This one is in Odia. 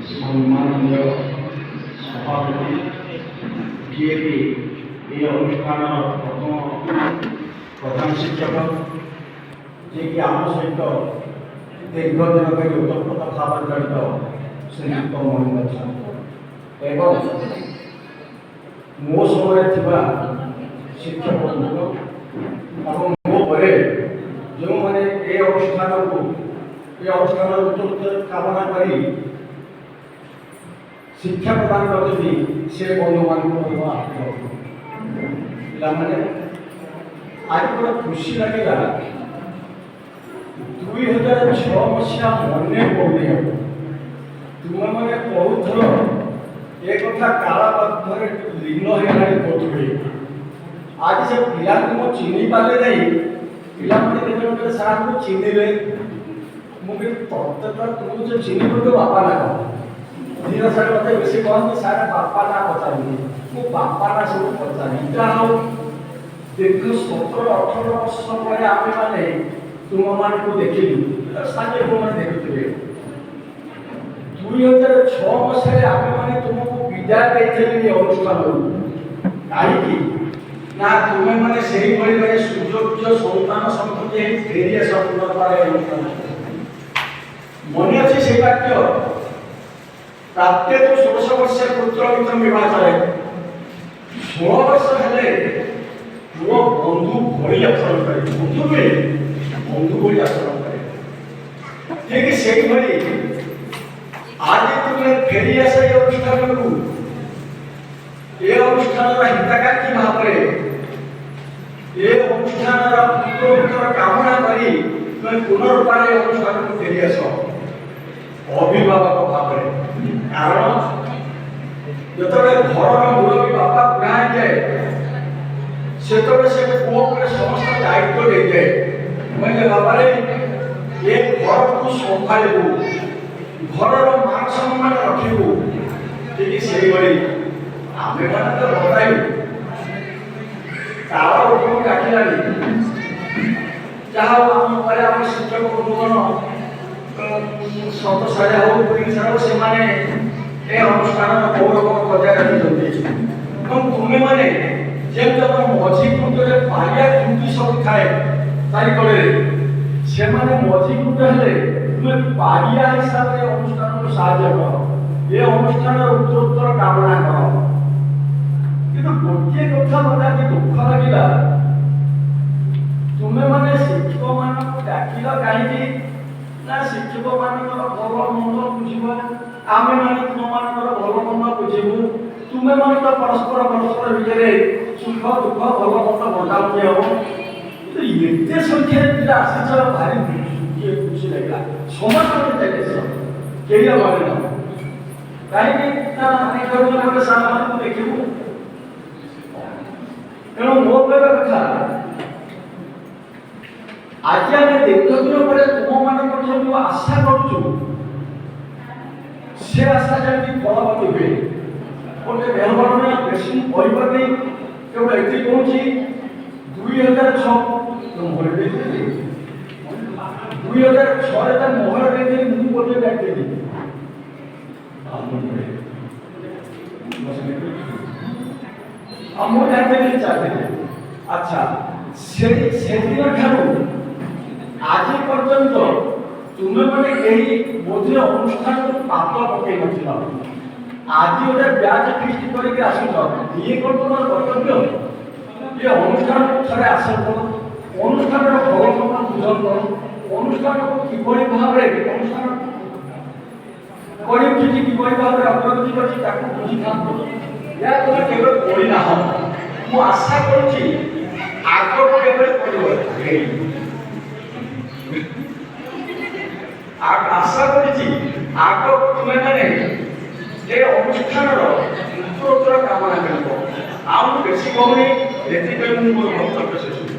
সম্মানীয় সভাপতি যিনি এই অনুষ্ঠানৰ প্ৰথম প্ৰধান শিক্ষক যিকি ଆମ ସହିତ ଦୀର୍ଘ ଦିନ ଧରି ଉତ୍ତପ୍ରୋତ ଭାବରେ ଜଡ଼ିତ ଶ୍ରୀଯୁକ୍ତ ମହେନ୍ଦ୍ର ସାହୁ ଏବଂ ମୋ ସମୟରେ ଥିବା ଶିକ୍ଷକ ବନ୍ଧୁ ଏବଂ ମୋ ପରେ ଯେଉଁମାନେ ଏ অনুষ্ঠাନର ଉତ୍ତରୋତ୍ତର କାମନା କରି ଶିକ୍ଷା ପ୍ରଦାନ କରିଛନ୍ତି ସେ ବନ୍ଧୁମାନଙ୍କୁ ପିଲାମାନେ ଆଜି ଗୋଟେ ଖୁସି ଲାଗିଲା 2006 ମସିହା ମନେ ପଡ଼ୁନି ତୁମେମାନେ ବହୁଥର ଏ କଥା କାଳବଦ୍ଧରେ ଲୀନ ହେଇଗଲାଣି ବୋଧହୁଏ ଆଜି ସେ ପିଲାଙ୍କୁ ମୁଁ ଚିହ୍ନି ପାରିଲେ ନାହିଁ ପିଲାମାନେ ଯେତେବେଳେ ସାର୍ଙ୍କୁ ଚିହ୍ନିଲେ ମୁଁ ବି ପ୍ରତ୍ୟେକ ତୁମକୁ ଯେ ଚିହ୍ନିବୁ ତ ବାପା ନା କହ ଧୀର ସାର୍ ମୋତେ ବେଶୀ କହନ୍ତି ସାର୍ ବାପା ନା ପଚାରନ୍ତି ମୁଁ ବାପା ନା ସବୁ ପଚାରି ଯାହା ହଉ ଦୀର୍ଘ 17-18 ବର୍ଷ ପରେ ଆମେମାନେ ତୁମମାନଙ୍କୁ ଦେଖିଲୁ ସାଙ୍ଗେ ତୁମମାନେ ଦେଖୁଥିବେ 2006 ମସିହାରେ ଆମେମାନେ ତୁମକୁ ବିଦାୟ ଦେଇଥିଲୁ ଏ ଅନୁଷ୍ଠାନରୁ କାହିଁକି ନା ତୁମେମାନେ ସେହିଭଳି ଭାବେ ସୁଯୋଗ୍ୟ ସନ୍ତାନ ସମ୍ପତ୍ତି ହେଇ ଫେରି ଆସ ପୁନର୍ବାର ଅନୁଷ୍ଠାନ ମନେ ଅଛି ସେଇ ବାକ୍ୟ ପ୍ରାପ୍ତେ ତୁ 16 ବର୍ଷ ପୁତ୍ର ମିତ୍ର ବିବାହରେ 16 ବର୍ଷ ହେଲେ ପୁଅ ବନ୍ଧୁ ଭଳି ଆଚରଣ କରେ ବନ୍ଧୁ ଭଳି ଆଚରଣ କରେ ଠିକ ସେଇଭଳି ଆଜି ତୁମେ ଫେରି ଆସ ଏ ଅନୁଷ୍ଠାନକୁ ଏ ଅନୁଷ୍ଠାନର ହିତାକାଂକ୍ଷୀ ଭାବରେ ଏ ଅନୁଷ୍ଠାନର ଉତ୍ତରୋତ୍ତର କାମନା କରି ତୁମେ ପୁନର୍ବାର ଏ ଅନୁଷ୍ଠାନକୁ ଫେରି ଆସ ଅଭିଭାବକ ଭାବରେ କାରଣ ଯେତେବେଳେ ଘରର ମୁରବୀ ବାପା ବୁଢ଼ା ହେଇଯାଏ ସେତେବେଳେ ସେ ପୁଅ ଉପରେ ସମସ୍ତ ଦାୟିତ୍ୱ ଦେଇଯାଏ କହିଲେ ବାପାରେ ଏ ଘରକୁ ସମ୍ଭାଳିବୁ ଘରର ମାନ ସମ୍ମାନ ରଖିବୁ ଠିକ ସେଇଭଳି ଆମେମାନେ ତ ବତାଇବୁ କାଳ ଉପରକୁ ଡାକିଲାଣି ଯାହା ହଉ ଆମ ପରେ ଆମ ଶିକ୍ଷକ ବନ୍ଧୁଗଣ ସତ ସାରା ହଉ ପୁଲିସ ହଉ ସେମାନେ ଏ ଅନୁଷ୍ଠାନର ଗୌରବ ବଜାୟ ରଖିଛନ୍ତି ଏବଂ ତୁମେମାନେ ଯେମିତି ଆମର ମଝି କୃତରେ ପାଳିଆ କୃତି ସବୁ ଥାଏ ଚାରିକଡ଼ରେ ସେମାନେ ମଝି କୃତ ହେଲେ ତୁମେ ପାଳିଆ ହିସାବରେ ଅନୁଷ୍ଠାନକୁ ସାହାଯ୍ୟ କର ଏ ଅନୁଷ୍ଠାନର ଉତ୍ତରୋତ୍ତର କାମନା କର କିନ୍ତୁ ଗୋଟିଏ କଥା ମୋତେ ଆଜି ଦୁଃଖ ଲାଗିଲା ତୁମେମାନେ ଶିକ୍ଷକମାନଙ୍କୁ ଡାକିଲ କାହିଁକି ନା ଶିକ୍ଷକମାନଙ୍କର ଭଲ ମନ୍ଦ ବୁଝିବ ଆମେମାନେ ତୁମମାନଙ୍କର ଭଲ ମନ୍ଦ ବୁଝିବୁ ତୁମେମାନେ ତ ପରସ୍ପର ଭିତରେ ସୁଖ ଦୁଃଖ ଭଲ ମନ୍ଦ ବଣ୍ଟାବଣ୍ଟି ହେବ କିନ୍ତୁ ଏତେ ସଂଖ୍ୟାରେ ପିଲା ଆସିଛ ଭାରି ଖୁସି ଲାଗିଲା ସମସ୍ତଙ୍କ ଯାଇଛ କେହି ଅଭାବ ନାହିଁ କାହିଁକି ନା ଗୋଟେ ସାଙ୍ଗମାନଙ୍କୁ ଦେଖିବୁ ତେଣୁ ମୋ କହିବା କଥା ଆଜି ଆମେ ଦୀର୍ଘ ଦିନ ପରେ ତୁମମାନଙ୍କ ଠାରୁ ଆଶା କରୁଛୁ ସେ ଆଶା ଯେମିତି ଫଳବତୀ ହୁଏ ଗୋଟେ ମେହମାନ ବେଶୀ କହିପାରୁନି କେବଳ ଏତିକି କହୁଛି 2006 ମୋହର ଦେଇଥିଲି 2006ରେ ତା ମୋହର ଦେଇଥିଲି ମୁଁ ଗୋଟେ ଡାକିଥିଲି ମୁଁ ଡାକିଥିଲି ଚାଲିଥିଲି ଆଚ୍ଛା ସେଦିନ ଠାରୁ ଆଜି ପର୍ଯ୍ୟନ୍ତ ତୁମେମାନେ ଏହି ବୋଧେ ଅନୁଷ୍ଠାନକୁ ପାପ ପକେଇ ନଥିଲ ଆଜି ଗୋଟେ ବ୍ୟାଚ୍ ଫିଷ୍ଟ କରିକି ଆସୁଛ ଇଏ କ'ଣ ତୁମର କର୍ତ୍ତବ୍ୟ ଏ ଅନୁଷ୍ଠାନକୁ ଥରେ ଆସ କର ଅନୁଷ୍ଠାନର ଭଲ ମନ୍ଦ ବୁଝନ କର ଅନୁଷ୍ଠାନକୁ କିଭଳି ଭାବରେ ଅନୁଷ୍ଠାନ କରି ଉଠିଛି କିଭଳି ଭାବରେ ଅଗ୍ରଗତି କରିଛି ତାକୁ ବୁଝିଥାନ୍ତୁ ଏହା ତୁମେ କେବେ କରିନାହ ମୁଁ ଆଶା କରୁଛି ଆଗକୁ କେବେ କରିବ ଆଶା କରିଛି ଆଗକୁ ତୁମେମାନେ ଏ ଅନୁଷ୍ଠାନର ଉତ୍ତରୋତ୍ତର କାମନା କରିବ ଆଉ ବେଶୀ କହୁନି ଏଥିପାଇଁ ମୁଁ ମୋର ବକ୍ତବ୍ୟ ଶେଷ